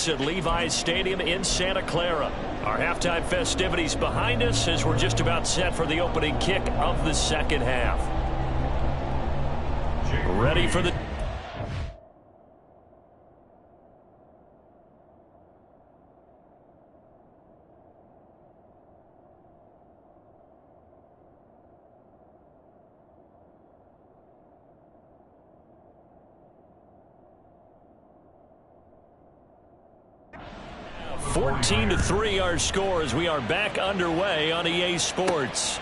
Sports at Levi's Stadium in Santa Clara. Our halftime festivities behind us as we're just about set for the opening kick of the second half. Ready for the... (14-3) our score as we are back underway on EA Sports.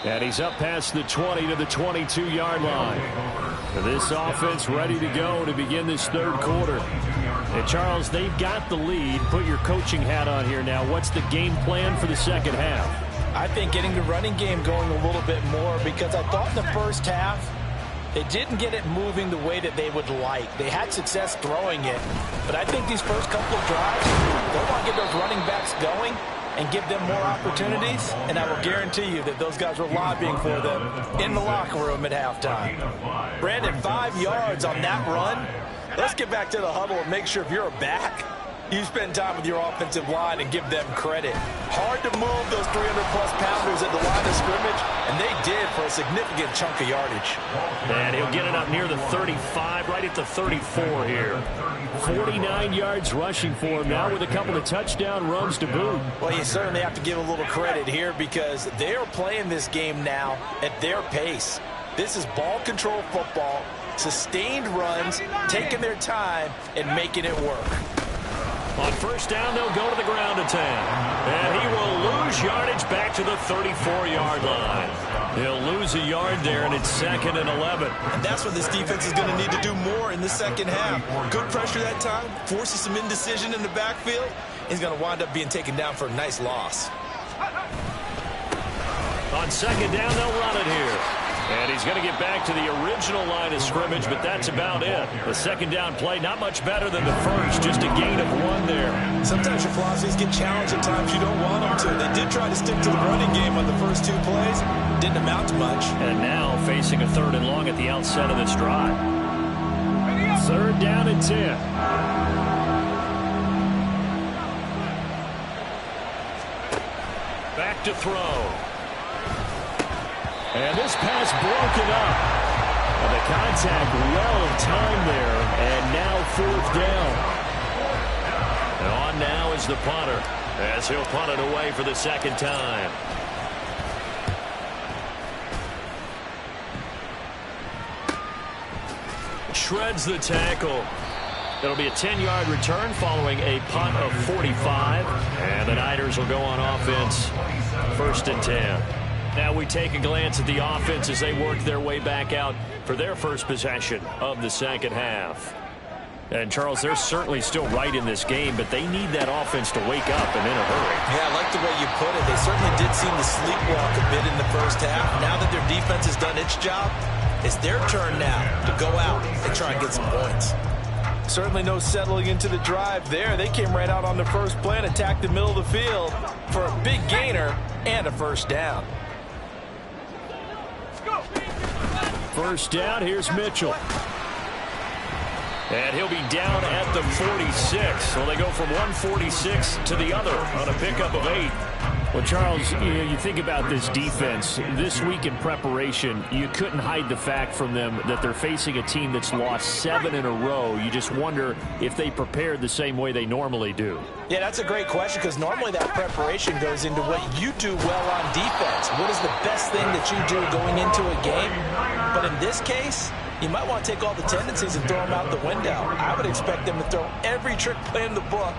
And he's up past the 20 to the 22-yard line. This offense ready to go to begin this third quarter. And Charles, they've got the lead. Put your coaching hat on here now. What's the game plan for the second half? I think getting the running game going a little bit more, because I thought in the first half they didn't get it moving the way that they would like. They had success throwing it, but I think these first couple of drives, they want to get those running backs going and give them more opportunities, and I will guarantee you that those guys were lobbying for them in the locker room at halftime. Brandon, 5 yards on that run. Let's get back to the huddle and make sure if you're a back, you spend time with your offensive line and give them credit. Hard to move those 300-plus pounders at the line of scrimmage, and they did for a significant chunk of yardage. And he'll get it up near the 35, right at the 34 here. 49 yards rushing for him now with a couple of touchdown runs to boot. Well, you certainly have to give a little credit here because they are playing this game now at their pace. This is ball control football, sustained runs, taking their time, and making it work. On first down, they'll go to the ground attack. And he will lose yardage back to the 34-yard line. He'll lose a yard there, and it's 2nd and 11. And that's what this defense is going to need to do more in the second half. Good pressure that time, forces some indecision in the backfield. He's going to wind up being taken down for a nice loss. On second down, they'll run it here. And he's going to get back to the original line of scrimmage, but that's about it. The second down play, not much better than the first, just a gain of 1 there. Sometimes your philosophies get challenged at times you don't want them to. They did try to stick to the running game on the first 2 plays. Didn't amount to much. And now facing a 3rd and long at the outset of this drive. 3rd down and 10. Back to throw. And this pass broken up. And the contact well timed there. And now 4th down. And on now is the punter, as he'll punt it away for the second time. Shreds the tackle. It'll be a 10-yard return following a punt of 45. And the Niners will go on offense. 1st and 10. Now we take a glance at the offense as they work their way back out for their first possession of the second half. And, Charles, they're certainly still right in this game, but they need that offense to wake up and in a hurry. Yeah, I like the way you put it. They certainly did seem to sleepwalk a bit in the first half. Now that their defense has done its job, it's their turn now to go out and try and get some points. Certainly no settling into the drive there. They came right out on the first play and attacked the middle of the field for a big gainer and a first down. First down, here's Mitchell. And he'll be down at the 46. So they go from 146 to the other on a pickup of 8. Well, Charles, you think about this defense. This week in preparation, you couldn't hide the fact from them that they're facing a team that's lost 7 in a row. You just wonder if they prepared the same way they normally do. Yeah, that's a great question because normally that preparation goes into what you do well on defense. What is the best thing that you do going into a game? But in this case, you might want to take all the tendencies and throw them out the window. I would expect them to throw every trick play in the book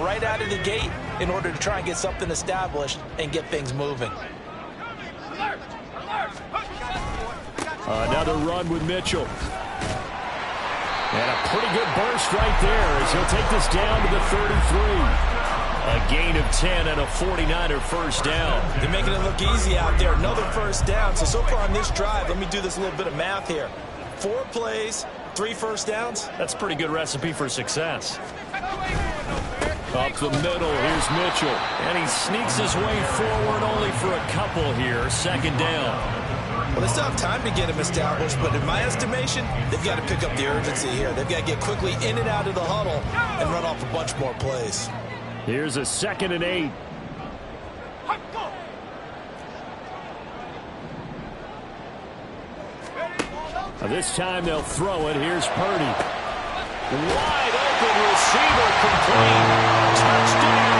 right out of the gate in order to try and get something established and get things moving. Another run with Mitchell. And a pretty good burst right there as he'll take this down to the 33. A gain of 10 and a 49er first down. They're making it look easy out there. Another first down. So far on this drive, let me do this little bit of math here. 4 plays, 3 first downs. That's a pretty good recipe for success. Up the middle, here's Mitchell. And he sneaks his way forward only for a couple here. Second down. Well, they still have time to get him established, but in my estimation, they've got to pick up the urgency here. They've got to get quickly in and out of the huddle and run off a bunch more plays. Here's a 2nd and 8. This time they'll throw it. Here's Purdy. Wide open receiver complete. Touchdown.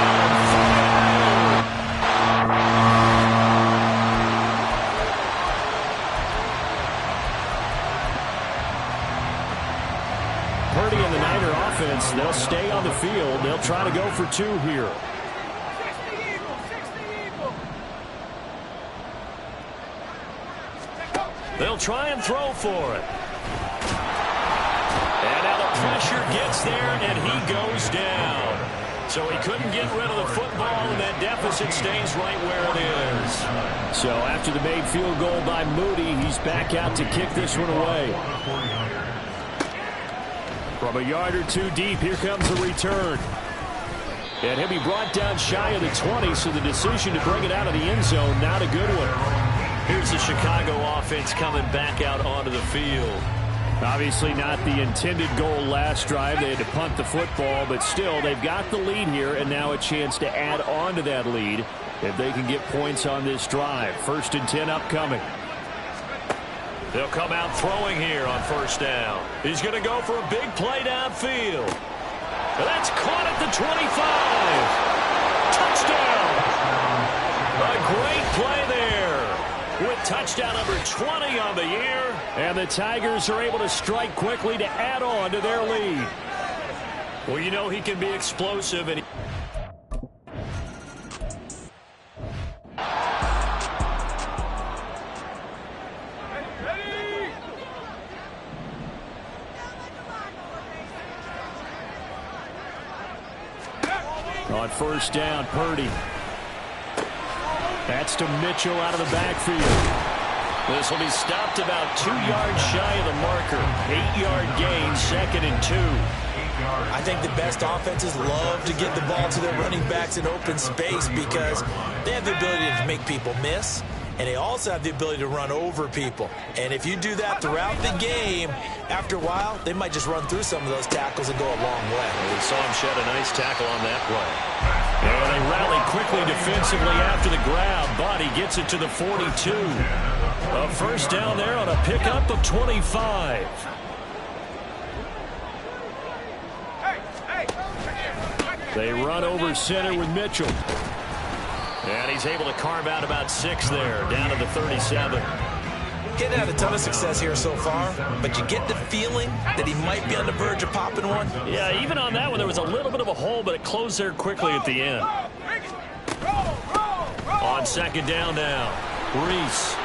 Purdy and the Niner offense, they'll stay on the field. They'll try to go for 2 here. They'll try and throw for it. And now the pressure gets there, and he goes down. So he couldn't get rid of the football, and that deficit stays right where it is. So after the made field goal by Moody, he's back out to kick this one away. From a yard or 2 deep, here comes the return. And he'll be brought down shy of the 20, so the decision to bring it out of the end zone, not a good one. Here's the Chicago offense coming back out onto the field. Obviously not the intended goal last drive. They had to punt the football, but still, they've got the lead here, and now a chance to add on to that lead if they can get points on this drive. 1st and 10 upcoming. They'll come out throwing here on 1st down. He's going to go for a big play downfield. That's caught at the 25. Touchdown. A great play there. With touchdown number 20 on the year. And the Tigers are able to strike quickly to add on to their lead. Well, you know he can be explosive. And on 1st down, Purdy. That's to Mitchell out of the backfield. This will be stopped about 2 yards shy of the marker. 8-yard gain, 2nd and 2. I think the best offenses love to get the ball to their running backs in open space because they have the ability to make people miss, and they also have the ability to run over people. And if you do that throughout the game, after a while, they might just run through some of those tackles and go a long way. Well, we saw him shed a nice tackle on that play. And they rally quickly defensively after the grab, but he gets it to the 42. A 1st down there on a pickup of 25. They run over center with Mitchell. And he's able to carve out about 6 there, down to the 37. Getting had a ton of success here so far, but you get the feeling that he might be on the verge of popping one. Yeah, even on that one, there was a little bit of a hole, but it closed there quickly at the end. On 2nd down now, Reese.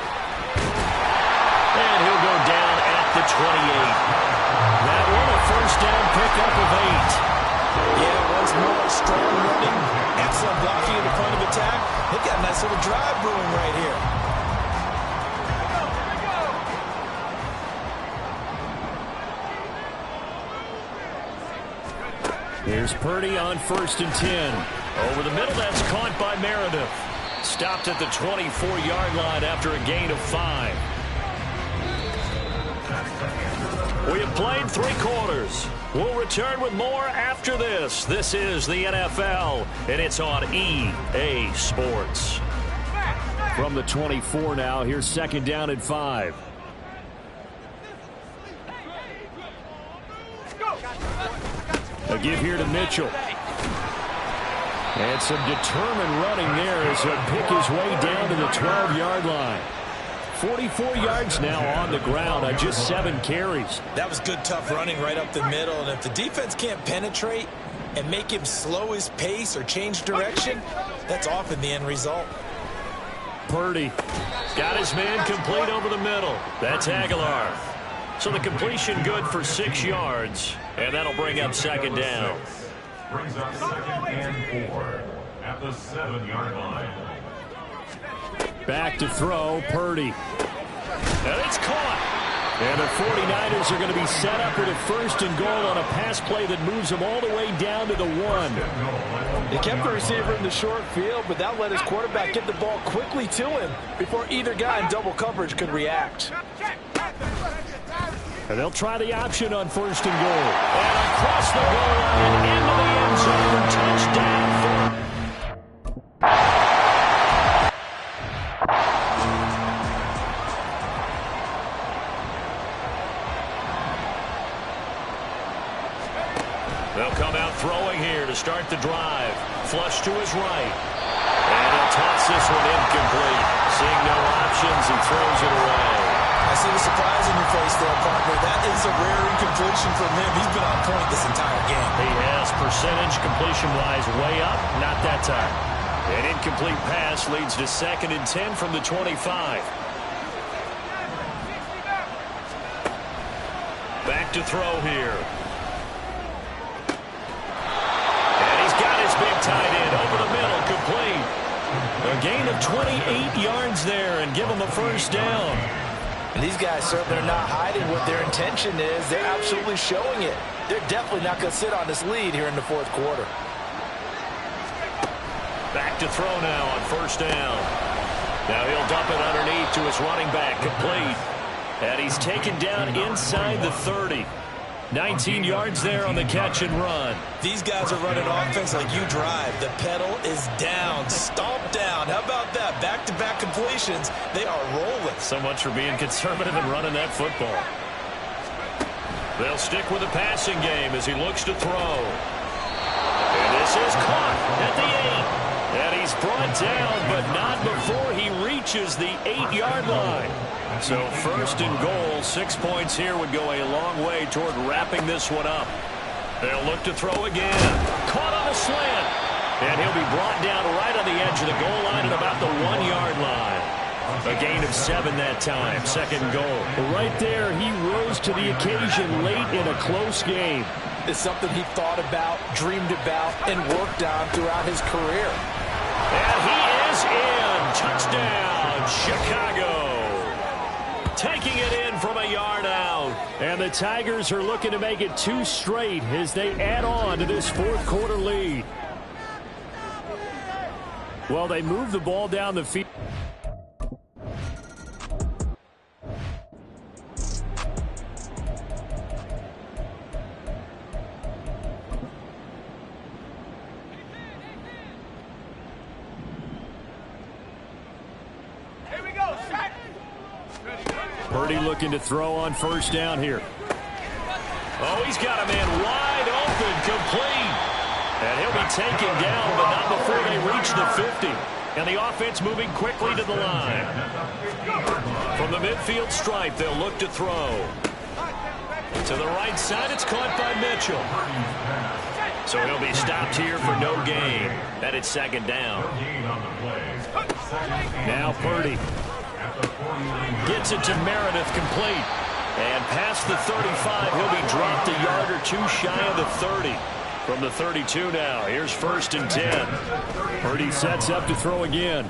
And he'll go down at the 28. That one a 1st down pickup of 8. Yeah, once more, strong running, excellent blocking in the front of attack. They've got a nice little drive brewing right here. Here's Purdy on 1st and 10. Over the middle, that's caught by Meredith. Stopped at the 24-yard line after a gain of 5. We have played 3 quarters. We'll return with more after this. This is the NFL, and it's on EA Sports. From the 24 now, here's 2nd down and 5. A give here to Mitchell. And some determined running there as he'll pick his way down to the 12-yard line. 44 yards now on the ground on just 7 carries. That was good, tough running right up the middle. And if the defense can't penetrate and make him slow his pace or change direction, that's often the end result. Purdy got his man complete over the middle. That's Aguilar. So the completion good for 6 yards. And that'll bring up 2nd down. Brings up 2nd and 4 at the 7-yard line. Back to throw, Purdy. And it's caught. And the 49ers are going to be set up with a first and goal on a pass play that moves them all the way down to the 1. They kept the receiver in the short field, but that let his quarterback get the ball quickly to him before either guy in double coverage could react. And they'll try the option on first and goal. And across the goal line into the end zone. Touchdown. They'll come out throwing here to start the drive. Flush to his right. And he'll toss this one incomplete. Seeing no options, he throws it away. I see the surprise in your face there, partner. That is a rare incompletion from him. He's been on point this entire game. He has percentage completion-wise way up. Not that time. An incomplete pass leads to 2nd and 10 from the 25. Back to throw here. And he's got his big tight end over the middle, complete. A gain of 28 yards there and give him a first down. And these guys certainly are not hiding what their intention is. They're absolutely showing it. They're definitely not going to sit on this lead here in the 4th quarter. Back to throw now on first down. Now he'll dump it underneath to his running back, complete. And he's taken down inside the 30. 19 yards there on the catch and run. These guys are running offense like you drive. The pedal is down, stomped down. How about that? Back-to-back completions. They are rolling. So much for being conservative and running that football. They'll stick with the passing game as he looks to throw. And this is caught at the 8. And he's brought down, but not before he reaches the 8-yard line. So first and goal, 6 points here would go a long way toward wrapping this one up. They'll look to throw again. Caught on a slant. And he'll be brought down right on the edge of the goal line at about the 1-yard line. A gain of 7 that time, 2nd goal. Right there, he rose to the occasion late in a close game. It's something he thought about, dreamed about, and worked on throughout his career. And he is in. Touchdown, Chicago. Taking it in from a yard out. And the Tigers are looking to make it 2 straight as they add on to this 4th quarter lead. Well, they move the ball down the field. Purdy looking to throw on first down here. Oh, he's got a man wide open, complete. And he'll be taken down, but not before they reach the 50. And the offense moving quickly to the line. From the midfield stripe, they'll look to throw. To the right side, it's caught by Mitchell. So he'll be stopped here for no gain. And it's 2nd down. Now Purdy. Gets it to Meredith, complete. And past the 35, he'll be dropped a yard or 2 shy of the 30. From the 32 now, here's 1st and 10. Purdy sets up to throw again.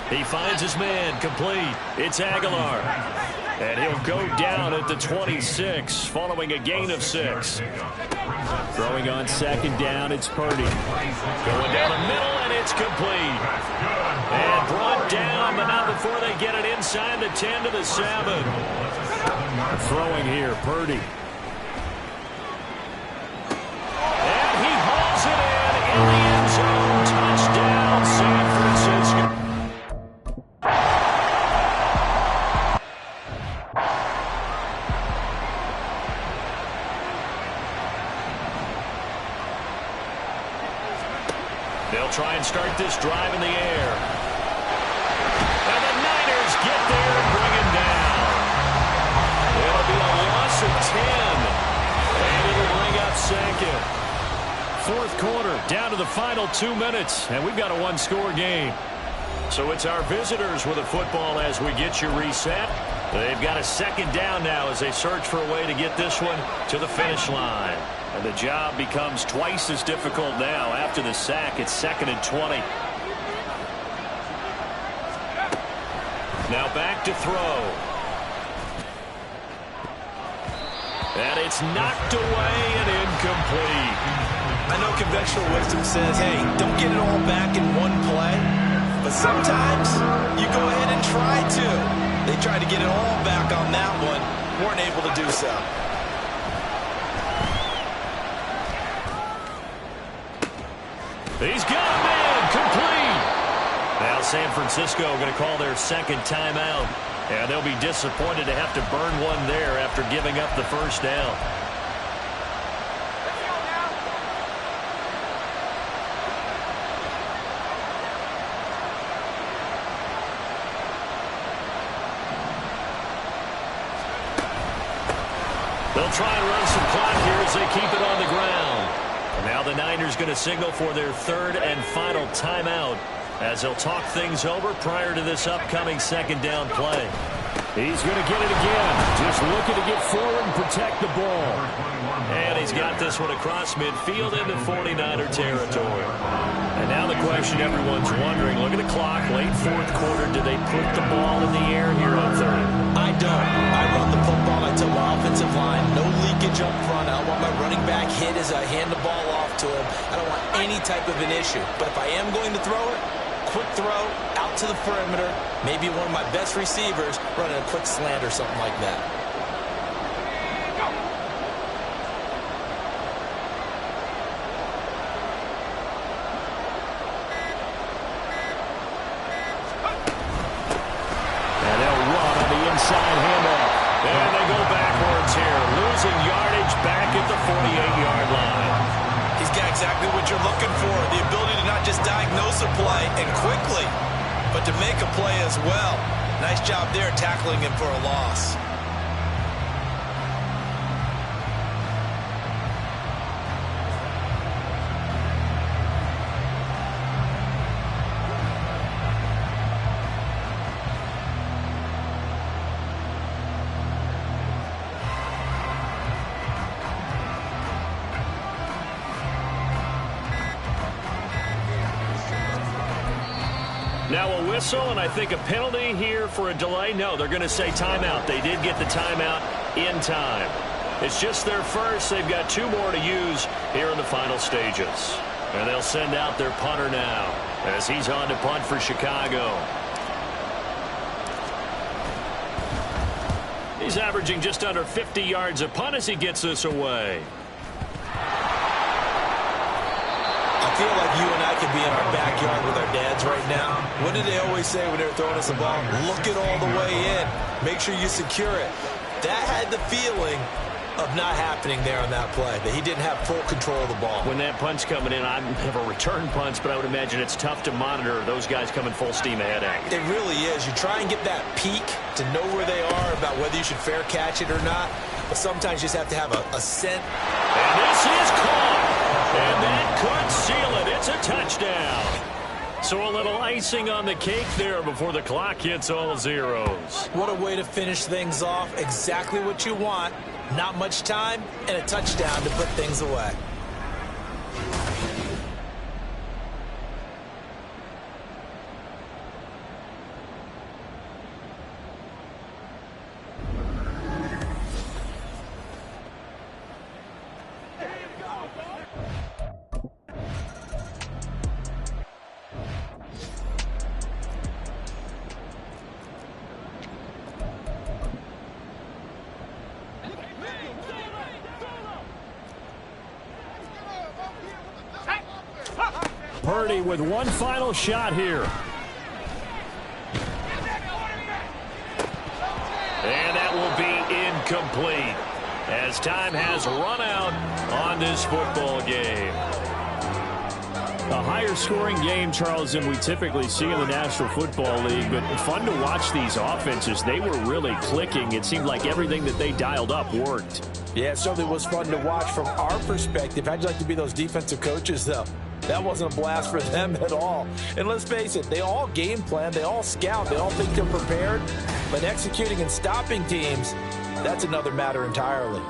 He finds his man, complete. It's Aguilar. And he'll go down at the 26, following a gain of 6. Throwing on 2nd down, it's Purdy. Going down the middle, and it's complete. And brought down, but not before they get it inside the 10 to the 7. Throwing here, Purdy. And he hauls it in the end zone. Touchdown, San Francisco. They'll try and start this drive in the air. And the Niners get there and bring him down. It'll be a loss of 10. And it'll bring up 2nd. 4th quarter, down to the final 2 minutes. And we've got a 1-score game. So it's our visitors with the football as we get you reset. They've got a 2nd down now as they search for a way to get this one to the finish line. And the job becomes twice as difficult now after the sack. It's 2nd and 20. Now back to throw. And it's knocked away and incomplete. I know conventional wisdom says, hey, don't get it all back in one play. But sometimes you go ahead and try to. They tried to get it all back on that one. Weren't able to do so. He's got a man complete. Now San Francisco going to call their second timeout. And they'll be disappointed to have to burn one there after giving up the first down. They'll try and run some clock here as they keep it on the ground. Now the Niners going to signal for their third and final timeout, as they'll talk things over prior to this upcoming second down play. He's going to get it again. Just looking to get forward and protect the ball. And he's got this one across midfield into 49er territory. And now the question everyone's wondering, look at the clock, late fourth quarter, do they put the ball in the air here on third? I don't. I run the football. I tell my offensive line, no leakage up front. I don't want my running back hit as I hand the ball off to him. I don't want any type of an issue. But if I am going to throw it, quick throw, out to the perimeter, maybe one of my best receivers running a quick slant or something like that. And they'll run on the inside handoff. And they go backwards here, losing yardage back at the 48-yard line. He's got exactly what you're looking for, the ability to not just diagnose a play and quickly, but to make a play as well. Nice job there tackling him for a loss. Now a whistle, and I think a penalty here for a delay. No, they're going to say timeout. They did get the timeout in time. It's just their first. They've got two more to use here in the final stages. And they'll send out their punter now as he's on to punt for Chicago. He's averaging just under 50 yards a punt as he gets this away. I feel like you and I could be in our backyard with our dads right now. What did they always say when they were throwing us the ball? Look it all the way in. Make sure you secure it. That had the feeling of not happening there on that play, that he didn't have full control of the ball. When that punt's coming in, I never return punts, but I would imagine it's tough to monitor those guys coming full steam ahead at you. It really is. You try and get that peek to know where they are, about whether you should fair catch it or not, but sometimes you just have to have a scent. And this is caught. And that could seal it. It's a touchdown. So a little icing on the cake there before the clock hits all zeros. What a way to finish things off. Exactly what you want. Not much time and a touchdown to put things away. Purdy with one final shot here. And that will be incomplete as time has run out on this football game. A higher scoring game, Charles, than we typically see in the National Football League, but fun to watch these offenses. They were really clicking. It seemed like everything that they dialed up worked. Yeah, it certainly was fun to watch from our perspective. How'd you like to be those defensive coaches, though? That wasn't a blast for them at all. And let's face it, they all game plan, they all scout, they all think they're prepared. But executing and stopping teams, that's another matter entirely.